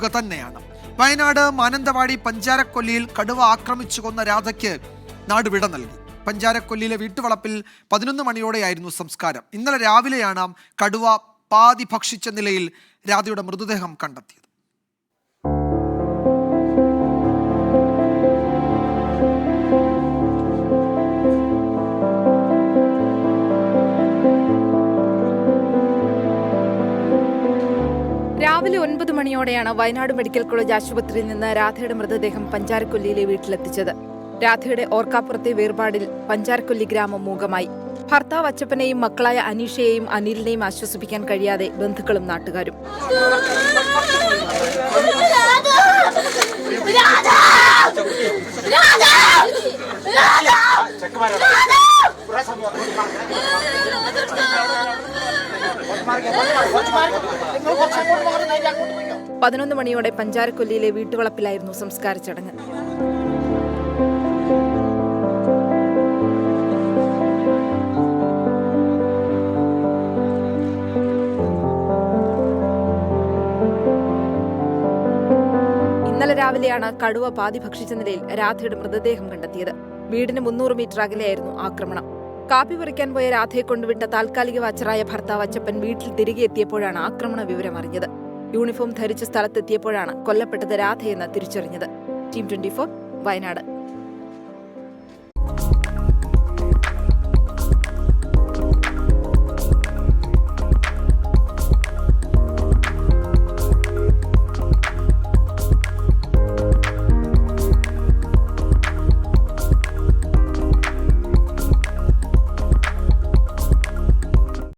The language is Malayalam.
പറയുക തന്നെയാണ്. വയനാട് മാനന്തവാടി പഞ്ചാരക്കൊല്ലിയിൽ കടുവ ആക്രമിച്ചു കൊന്ന രാധയ്ക്ക് നാട് വിട നൽകി. പഞ്ചാരക്കൊല്ലിയിലെ വീട്ടുവളപ്പിൽ 11 മണിയോടെയായിരുന്നു സംസ്കാരം. ഇന്നലെ രാവിലെയാണ് കടുവ പാതി ഭക്ഷിച്ച നിലയിൽ രാധയുടെ മൃതദേഹം കണ്ടെത്തിയത്. രാവിലെ 9 മണിയോടെയാണ് വയനാട് മെഡിക്കൽ കോളേജ് ആശുപത്രിയിൽ നിന്ന് രാധയുടെ മൃതദേഹം പഞ്ചാരക്കൊല്ലിയിലെ വീട്ടിലെത്തിച്ചത്. രാധയുടെ ഓർക്കാപ്പുറത്തെ വേർപാടിൽ പഞ്ചാരക്കൊല്ലി ഗ്രാമം മൂകമായി. ഭർത്താവ് അച്ചപ്പനെയും മക്കളായ അനീഷയെയും അനിലിനെയും ആശ്വസിപ്പിക്കാൻ കഴിയാതെ ബന്ധുക്കളും നാട്ടുകാരും. പതിനൊന്ന് മണിയോടെ പഞ്ചാരക്കൊല്ലിയിലെ വീട്ടുവളപ്പിലായിരുന്നു സംസ്കാര ചടങ്ങ്. ഇന്നലെ രാവിലെയാണ് കടുവ പാതി ഭക്ഷിച്ച നിലയിൽ രാധയുടെ മൃതദേഹം കണ്ടെത്തിയത്. വീടിന് 300 മീറ്റർ അകലെയായിരുന്നു ആക്രമണം. കാപ്പി പറിക്കാൻ പോയ രാധയെ കൊണ്ടുവിട്ട താൽക്കാലിക വാച്ചറായ ഭർത്താവ് അച്ചപ്പൻ വീട്ടിൽ തിരികെ എത്തിയപ്പോഴാണ് ആക്രമണ വിവരം അറിഞ്ഞത്. യൂണിഫോം ധരിച്ച സ്ഥലത്തെത്തിയപ്പോഴാണ് കൊല്ലപ്പെട്ടത് രാധയെന്ന് തിരിച്ചറിഞ്ഞത്. ടീം 24 വയനാട്.